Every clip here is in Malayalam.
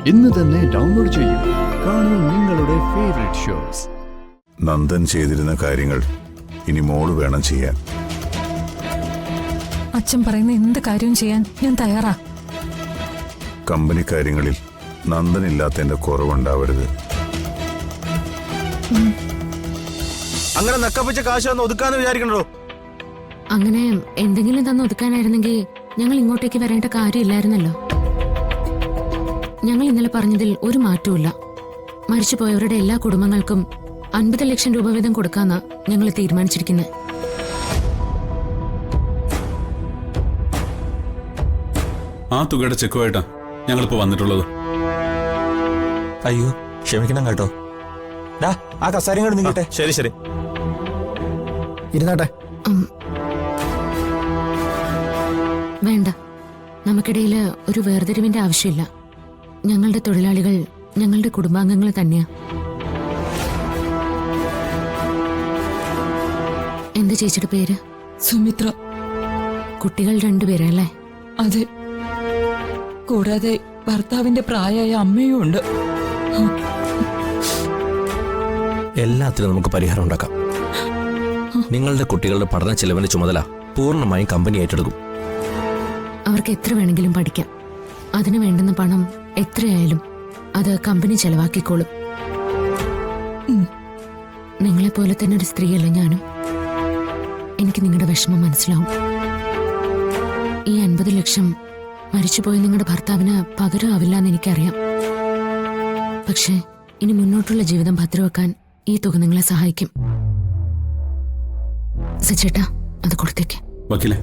ഇന്ന് തന്നെ ഡൗൺലോഡ് ചെയ്യൂ. കാണൂ നിങ്ങളുടെ ഫേവറേറ്റ് ഷോസ്. നന്ദൻ ചെയ്തിരുന്ന കാര്യങ്ങൾ ഇനി മോള് വേണം ചെയ്യാൻ. അച്ഛൻ പറയുന്ന എന്ത് കാര്യവും ചെയ്യാൻ ഞാൻ തയ്യാറാ. കമ്പനി കാര്യങ്ങളിൽ നന്ദനില്ലാത്തതിന്റെ കുറവുണ്ടാവരുത്. അങ്ങനെ നക്കപ്പിച്ച കാശ് വന്ന് ഒതുക്കാന്ന് വിചാരിക്കണോ? അങ്ങനെ എന്തെങ്കിലും തന്ന് ഒതുക്കാനായിരുന്നെങ്കിൽ ഞങ്ങൾ ഇങ്ങോട്ടേക്ക് വരേണ്ട കാര്യമില്ലായിരുന്നല്ലോ. ഞങ്ങൾ ഇന്നലെ പറഞ്ഞതിൽ ഒരു മാറ്റവുമില്ല. മരിച്ചുപോയവരുടെ എല്ലാ കുടുംബങ്ങൾക്കും 50 ലക്ഷം രൂപ വീതം കൊടുക്കാന്നാ ഞങ്ങൾ തീരുമാനിച്ചിരിക്കുന്നത്. ആ തുകയുടെ ചെക്കുമായിട്ടാ ഞങ്ങളിപ്പോ വന്നിട്ടുള്ളത്. അയ്യോ ക്ഷമിക്കണം കേട്ടോ. ആ കസാരയും കൂടെ നീങ്ങട്ടെ. ശരി ശരി ഇരുന്നാട്ടെ. വേണ്ട, നമുക്കിടയിൽ ഒരു വേർതിരിവിന്റെ ആവശ്യമില്ല. ഞങ്ങളുടെ തൊഴിലാളികൾ ഞങ്ങളുടെ കുടുംബാംഗങ്ങൾ തന്നെയാ. എന്താ ചേച്ചിയുടെ പേര്? സുമിത്ര. കുട്ടികൾ 2 പേരല്ലേ? അതെ, കൂടാതെ ഭർത്താവിന്റെ പ്രായമായ അമ്മയും ഉണ്ട്. എല്ലാത്തിനും നമുക്ക് പരിഹാരം ഉണ്ടാക്കാം. നിങ്ങളുടെ കുട്ടികളുടെ പഠന ചെലവിന്റെ ചുമതല പൂർണ്ണമായും കമ്പനി ഏറ്റെടുക്കും. അവർക്ക് എത്ര വേണമെങ്കിലും പഠിക്കാം. അതിനു വേണ്ടുന്ന പണം എത്രയായാലും അത് കമ്പനി ചെലവാക്കിക്കോളും. നിങ്ങളെപ്പോലെ തന്നെ ഒരു സ്ത്രീയല്ല ഞാനും. എനിക്ക് നിങ്ങളുടെ വിഷമം മനസ്സിലാവും. ഈ 50 ലക്ഷം മരിച്ചുപോയ നിങ്ങളുടെ ഭർത്താവിന് പകരമാവില്ല എന്ന് എനിക്കറിയാം. പക്ഷേ ഇനി മുന്നോട്ടുള്ള ജീവിതം ഭദ്രമാക്കാൻ ഈ തുക നിങ്ങളെ സഹായിക്കും. സച്ചേട്ടാ, അത് കൊടുത്തേക്ക്. വക്കീലെ,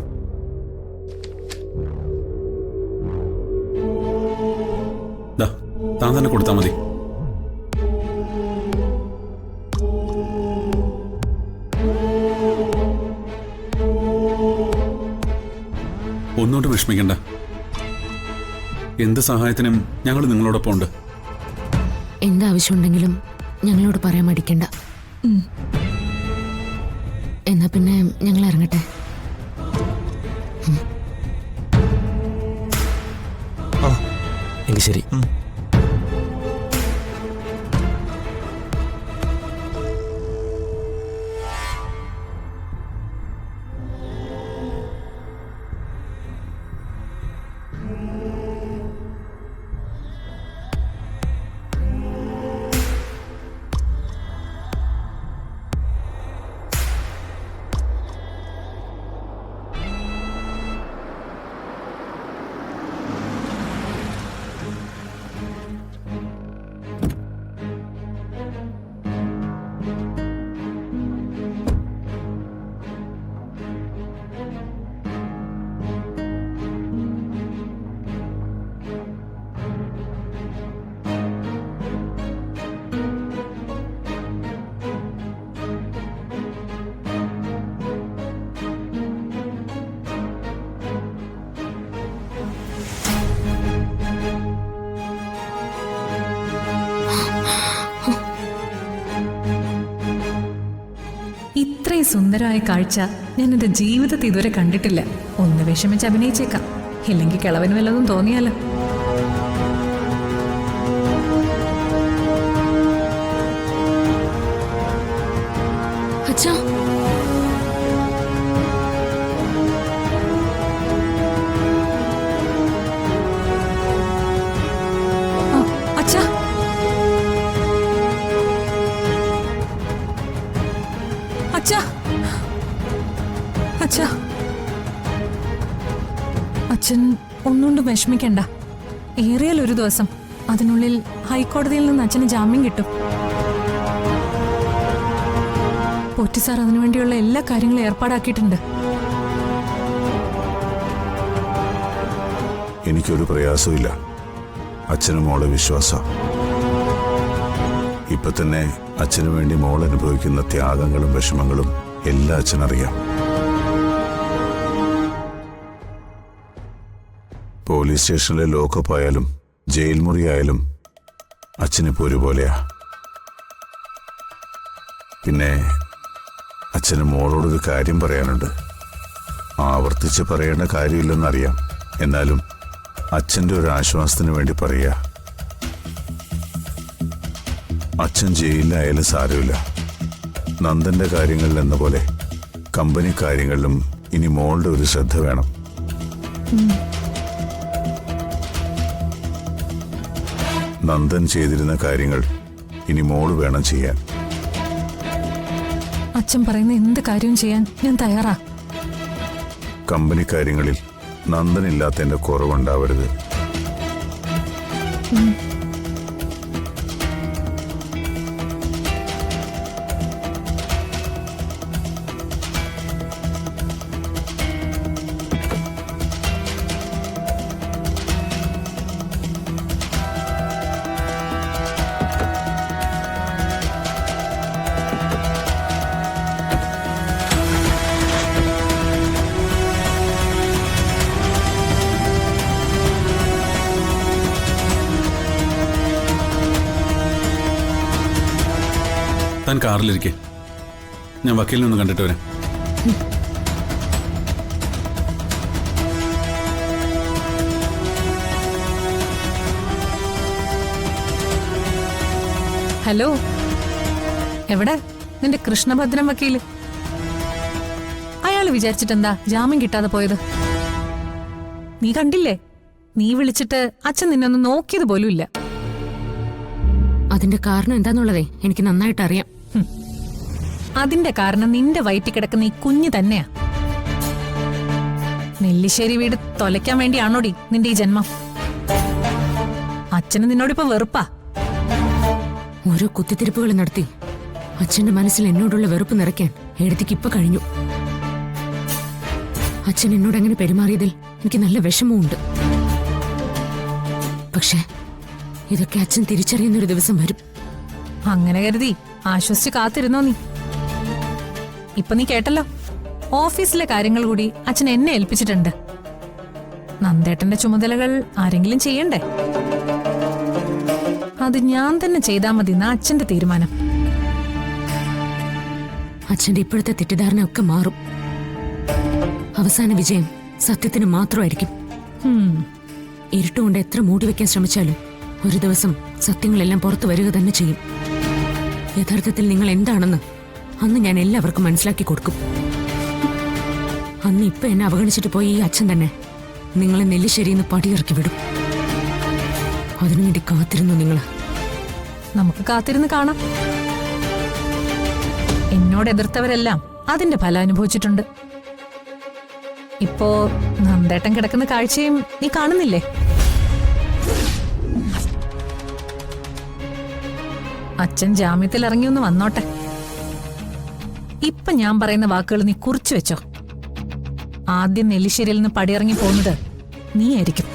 താൻ തന്നെ കൊടുത്താൽ മതി. ഒന്നുകൊണ്ട് വിഷമിക്കണ്ട. എന്ത് സഹായത്തിനും ഞങ്ങൾ നിങ്ങളോടൊപ്പം ഉണ്ട്. എന്താവശ്യമുണ്ടെങ്കിലും ഞങ്ങളോട് പറയാൻ മടിക്കണ്ട. എന്നാ പിന്നെ ഞങ്ങൾ ഇറങ്ങട്ടെ. എങ്കിൽ ശരി. ഇത്രയും സുന്ദരമായ കാഴ്ച ഞാൻ എന്റെ ജീവിതത്തിൽ ഇതുവരെ കണ്ടിട്ടില്ല. ഒന്ന് വിഷമിച്ച് അഭിനയിച്ചേക്കാം, ഇല്ലെങ്കിൽ കിളവന് വല്ലതും തോന്നിയാലോ. അച്ഛാ, അച്ഛാ, അച്ഛാ, അച്ഛാ, അച്ഛൻ ഒന്നുകൊണ്ട് വിഷമിക്കണ്ട. ഏറിയാൽ ഒരു ദിവസം, അതിനുള്ളിൽ ഹൈക്കോടതിയിൽ നിന്ന് അച്ഛന് ജാമ്യം കിട്ടും. പോറ്റി സാർ അതിനുവേണ്ടിയുള്ള എല്ലാ കാര്യങ്ങളും ഏർപ്പാടാക്കിയിട്ടുണ്ട്. എനിക്കൊരു പ്രയാസമില്ല. അച്ഛനും മോളെ വിശ്വാസം. ഇപ്പൊ തന്നെ അച്ഛനു വേണ്ടി മോൾ അനുഭവിക്കുന്ന ത്യാഗങ്ങളും വിഷമങ്ങളും എല്ലാം അച്ഛനറിയാം. പോലീസ് സ്റ്റേഷനിലെ ലോക്കപ്പ് ആയാലും ജയിൽ മുറി ആയാലും അച്ഛനിപ്പോ ഒരുപോലെയാ. പിന്നെ അച്ഛന് മോളോടൊരു കാര്യം പറയാനുണ്ട്. ആവർത്തിച്ച് പറയേണ്ട കാര്യമില്ലെന്നറിയാം. എന്നാലും അച്ഛൻ്റെ ഒരു ആശ്വാസത്തിന് വേണ്ടി പറയുക. അച്ഛൻ ജയിലിലായാലും സാരമില്ല. നന്ദന്റെ കാര്യങ്ങളിൽ എന്ന പോലെ കമ്പനി കാര്യങ്ങളിലും ഇനി മോളുടെ ഒരു ശ്രദ്ധ വേണം. നന്ദൻ ചെയ്തിരുന്ന കാര്യങ്ങൾ ഇനി മോള് വേണം ചെയ്യാൻ. അച്ഛൻ പറയുന്ന എന്ത് കാര്യവും ചെയ്യാൻ ഞാൻ തയ്യാറാ. കമ്പനി കാര്യങ്ങളിൽ നന്ദനില്ലാത്തതിന്റെ കുറവുണ്ടാവരുത്. താൻ കാറിലിരിക്കെ, ഞാൻ വക്കീലിനെ ഒന്ന് കണ്ടിട്ട് വരാം. ഹലോ, എവിടെ നിന്റെ കൃഷ്ണഭദ്രൻ വക്കീല്? അയാള് വിചാരിച്ചിട്ടെന്താ ജാമ്യം കിട്ടാതെ പോയത്? നീ കണ്ടില്ലേ? നീ വിളിച്ചിട്ട് അച്ഛൻ നിന്നൊന്ന് നോക്കിയത് പോലും ഇല്ല. അതിന്റെ കാരണം എന്താന്നുള്ളതേ എനിക്ക് നന്നായിട്ട് അറിയാം. അതിന്റെ കാരണം നിന്റെ വയറ്റിൽ കിടക്കുന്ന ഈ കുഞ്ഞ് തന്നെയാ. നെല്ലിശ്ശേരി വീട് തൊലയ്ക്കാൻ വേണ്ടിയാണോടി നിന്റെ ഈ ജന്മം? അച്ഛന് നിന്നോടിപ്പോ വെറുപ്പാ. ഓരോ കുത്തിത്തിരിപ്പുകൾ നടത്തി അച്ഛന്റെ മനസ്സിൽ എന്നോടുള്ള വെറുപ്പ് നിറയ്ക്കാൻ എഴുതിക്ക് ഇപ്പൊ കഴിഞ്ഞു. അച്ഛൻ എന്നോട് അങ്ങനെ പെരുമാറിയതിൽ എനിക്ക് നല്ല വിഷമമുണ്ട്. പക്ഷെ ഇതൊക്കെ അച്ഛൻ തിരിച്ചറിയുന്നൊരു ദിവസം വരും. അങ്ങനെ കരുതി ആശ്വസിച്ച് കാത്തിരുന്നോ നീ? ഇപ്പൊ നീ കേട്ടല്ലോ, ഓഫീസിലെ കാര്യങ്ങൾ കൂടി അച്ഛൻ എന്നെ ഏൽപ്പിച്ചിട്ടുണ്ട്. നന്ദേട്ടന്റെ ചുമതലകൾ ആരെങ്കിലും ചെയ്യണ്ടേ? അത് ഞാൻ തന്നെ ചെയ്താൽ മതി എന്നാ അച്ഛന്റെ തീരുമാനം. അച്ഛന്റെ ഇപ്പോഴത്തെ തെറ്റിദ്ധാരണ ഒക്കെ മാറും. അവസാന വിജയം സത്യത്തിന് മാത്രമായിരിക്കും. ഇരുട്ടുകൊണ്ട് എത്ര മൂടിവെക്കാൻ ശ്രമിച്ചാലും ഒരു ദിവസം സത്യങ്ങളെല്ലാം പുറത്തു വരിക തന്നെ ചെയ്യും. യഥാർത്ഥത്തിൽ നിങ്ങൾ എന്താണെന്ന് അന്ന് ഞാൻ എല്ലാവർക്കും മനസ്സിലാക്കി കൊടുക്കും. അന്ന് ഇപ്പൊ എന്നെ അവഗണിച്ചിട്ട് പോയി ഈ അച്ഛൻ തന്നെ നിങ്ങളെ നെല്ലിശ്ശേരിന്ന് പടിയിറക്കി വിടും. അതിനുവേണ്ടി കാത്തിരുന്നു നിങ്ങൾ. നമുക്ക് കാത്തിരുന്ന് കാണാം. എന്നോട് എതിർത്തവരെല്ലാം അതിന്റെ ഫലം അനുഭവിച്ചിട്ടുണ്ട്. ഇപ്പോ നന്ദേട്ടൻ കിടക്കുന്ന കാഴ്ചയും നീ കാണുന്നില്ലേ? അച്ഛൻ ജാമ്യത്തിൽ ഇറങ്ങിയൊന്ന് വന്നോട്ടെ. ഇപ്പൊ ഞാൻ പറയുന്ന വാക്കുകൾ നീ കുറിച്ചു വെച്ചോ. ആദ്യം നെല്ലിശ്ശേരിയിൽ നിന്ന് പടിയിറങ്ങി പോകുന്നത് നീയായിരിക്കും.